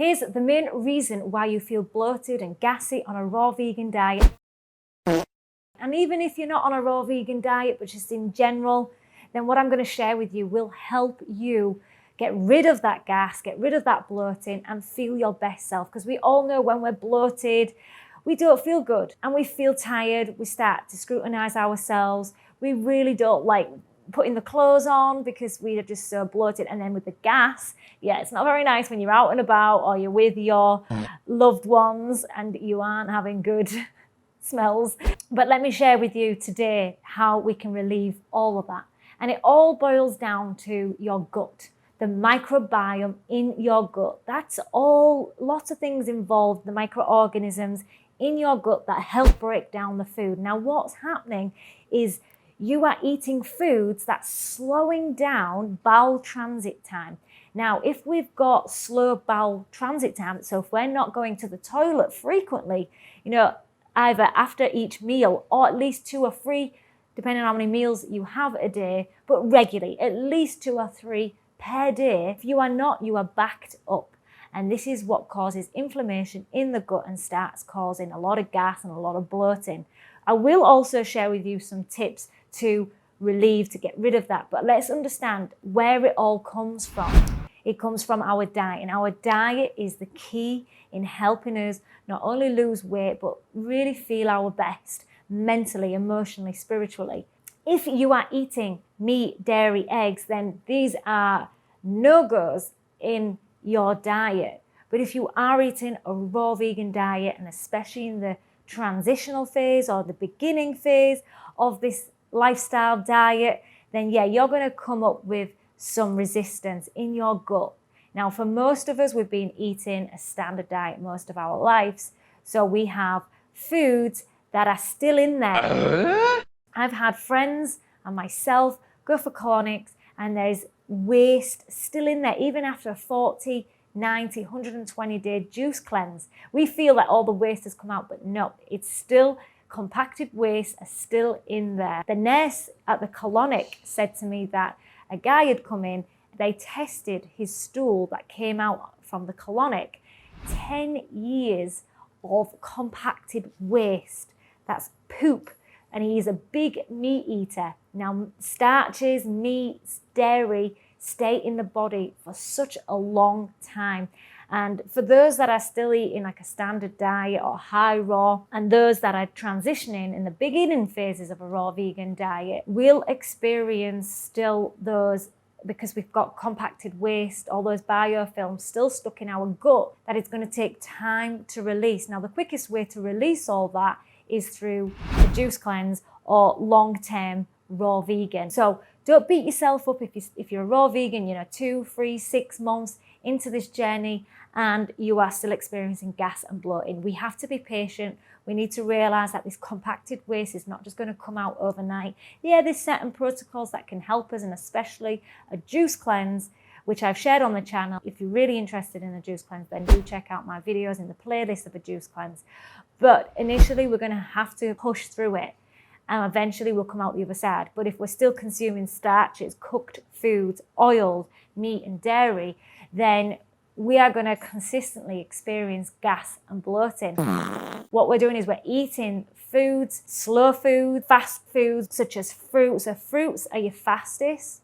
Here's the main reason why you feel bloated and gassy on a raw vegan diet. And even if you're not on a raw vegan diet, but just in general, then what I'm going to share with you will help you get rid of that gas, get rid of that bloating, and feel your best self. Because we all know when we're bloated, we don't feel good and we feel tired. We start to scrutinize ourselves. We really don't like putting the clothes on because we are just so bloated. And then with the gas, yeah, it's not very nice when you're out and about or you're with your loved ones and you aren't having good smells. But let me share with you today how we can relieve all of that. And it all boils down to your gut, the microbiome in your gut. That's all, lots of things involved, the microorganisms in your gut that help break down the food. Now, what's happening is you are eating foods that's slowing down bowel transit time. Now, if we've got slow bowel transit time, so if we're not going to the toilet frequently, either after each meal or at least 2 or 3, depending on how many meals you have a day, but regularly, at least 2 or 3 per day. If you are not, you are backed up. And this is what causes inflammation in the gut and starts causing a lot of gas and a lot of bloating. I will also share with you some tips to relieve, to get rid of that. But let's understand where it all comes from. It comes from our diet. And our diet is the key in helping us not only lose weight, but really feel our best mentally, emotionally, spiritually. If you are eating meat, dairy, eggs, then these are no-goes in your diet. But if you are eating a raw vegan diet, and especially in the transitional phase or the beginning phase of this lifestyle diet, then yeah, you're going to come up with some resistance in your gut. Now, for most of us, we've been eating a standard diet most of our lives. So we have foods that are still in there. I've had friends and myself go for colonics and there's waste still in there, even after a 40, 90, 120 day juice cleanse. We feel that all the waste has come out, but no, it's still compacted waste are still in there. The nurse at the colonic said to me that a guy had come in, they tested his stool that came out from the colonic, 10 years of compacted waste. That's poop. And he's a big meat eater. Now, starches, meats, dairy stay in the body for such a long time. And for those that are still eating like a standard diet or high raw, and those that are transitioning in the beginning phases of a raw vegan diet, will experience still those, because we've got compacted waste, all those biofilms still stuck in our gut, that it's going to take time to release. Now, the quickest way to release all that is through a juice cleanse or long-term raw vegan. So don't beat yourself up if you're a raw vegan, 2, 3, 6 months into this journey and you are still experiencing gas and bloating. We have to be patient. We need to realize that this compacted waste is not just going to come out overnight. Yeah, there's certain protocols that can help us, and especially a juice cleanse, which I've shared on the channel. If you're really interested in a juice cleanse, then do check out my videos in the playlist of a juice cleanse. But initially, we're going to have to push through it, and eventually we'll come out the other side. But if we're still consuming starches, cooked foods, oils, meat and dairy, then we are going to consistently experience gas and bloating. What we're doing is we're eating foods, slow food, fast foods, such as fruits. So fruits are your fastest.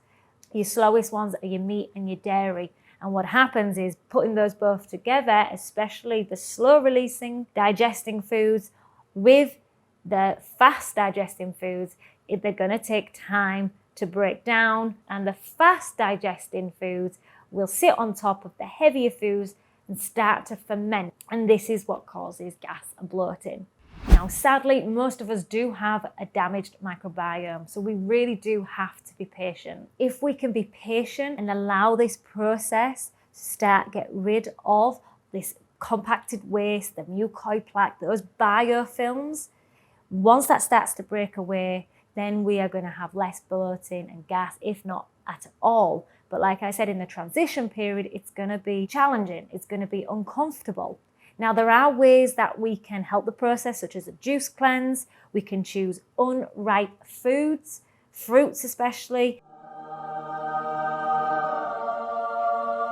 Your slowest ones are your meat and your dairy. And what happens is putting those both together, especially the slow releasing, digesting foods with the fast digesting foods, they're going to take time to break down. And the fast digesting foods will sit on top of the heavier foods and start to ferment. And this is what causes gas and bloating. Now, sadly, most of us do have a damaged microbiome, so we really do have to be patient. If we can be patient and allow this process to start get rid of this compacted waste, the mucoid plaque, those biofilms, once that starts to break away, then we are going to have less bloating and gas, if not at all. But like I said, in the transition period, it's going to be challenging. It's going to be uncomfortable. Now, there are ways that we can help the process, such as a juice cleanse. We can choose unripe foods, fruits especially.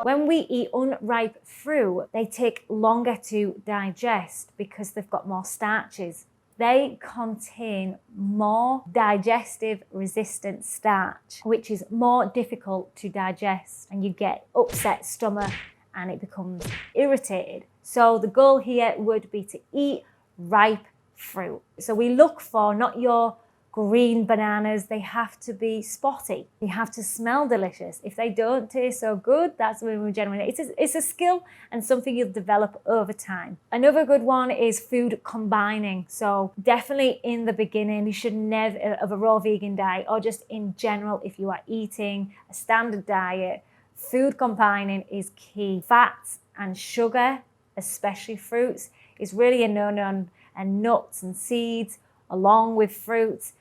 when we eat unripe fruit, they take longer to digest because they've got more starches. They contain more digestive resistant starch, which is more difficult to digest, and you get upset stomach and it becomes irritated. So the goal here would be to eat ripe fruit. So we look for not your green bananas, they have to be spotty. They have to smell delicious. If they don't taste so good, that's when we generally, it's a skill and something you'll develop over time. Another good one is food combining. So definitely in the beginning, you should never, of a raw vegan diet, or just in general, if you are eating a standard diet, food combining is key. Fats and sugar, especially fruits, is really a no-no, and nuts and seeds along with fruits,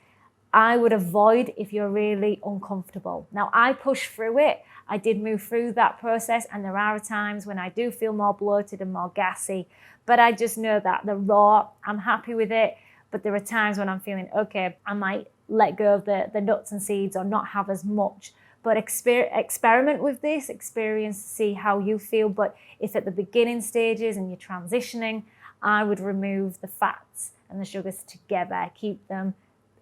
I would avoid if you're really uncomfortable. Now, I push through it. I did move through that process, and there are times when I do feel more bloated and more gassy, but I just know that the raw, I'm happy with it, but there are times when I'm feeling, okay, I might let go of the nuts and seeds or not have as much. But experiment with this, experience, see how you feel. But if at the beginning stages and you're transitioning, I would remove the fats and the sugars together, keep them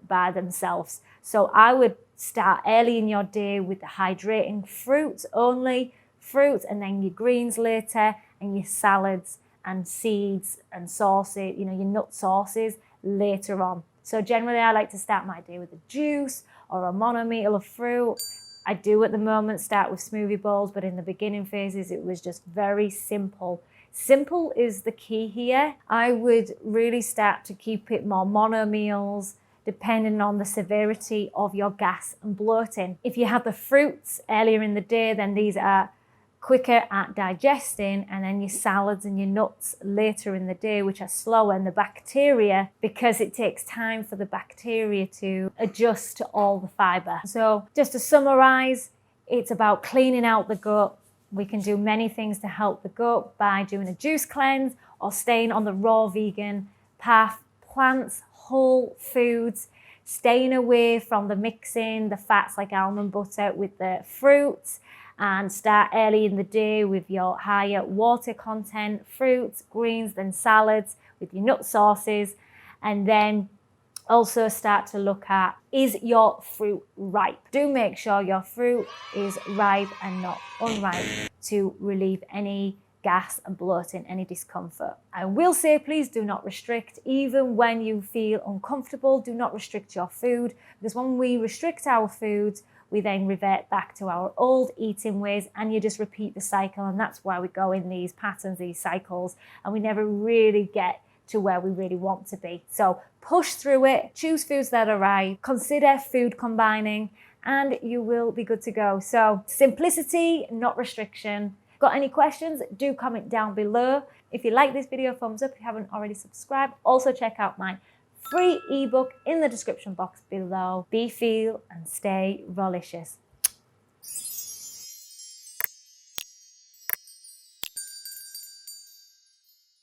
by themselves. So I would start early in your day with the hydrating fruits only, fruits, and then your greens later, and your salads and seeds and sauces, your nut sauces later on. So generally I like to start my day with a juice or a monomeal of fruit. I do at the moment start with smoothie bowls, but in the beginning phases it was just very simple. Simple is the key here. I would really start to keep it more monomeals, depending on the severity of your gas and bloating. If you have the fruits earlier in the day, then these are quicker at digesting, and then your salads and your nuts later in the day, which are slower, and the bacteria, because it takes time for the bacteria to adjust to all the fiber. So just to summarize, it's about cleaning out the gut. We can do many things to help the gut by doing a juice cleanse or staying on the raw vegan path, plants, whole foods, staying away from the mixing, the fats like almond butter with the fruits, and start early in the day with your higher water content, fruits, greens, then salads with your nut sauces, and then also start to look at, is your fruit ripe? Do make sure your fruit is ripe and not unripe to relieve any gas and bloating, any discomfort. I will say, please do not restrict. Even when you feel uncomfortable, do not restrict your food, because when we restrict our foods, we then revert back to our old eating ways, and you just repeat the cycle. And that's why we go in these patterns, these cycles, and we never really get to where we really want to be. So push through it, choose foods that are right, consider food combining, and you will be good to go. So simplicity, not restriction. Got any questions? Do comment down below. If you like this video, thumbs up. If you haven't already subscribed, also check out my free ebook in the description box below. Be, feel, and stay Rawlicious.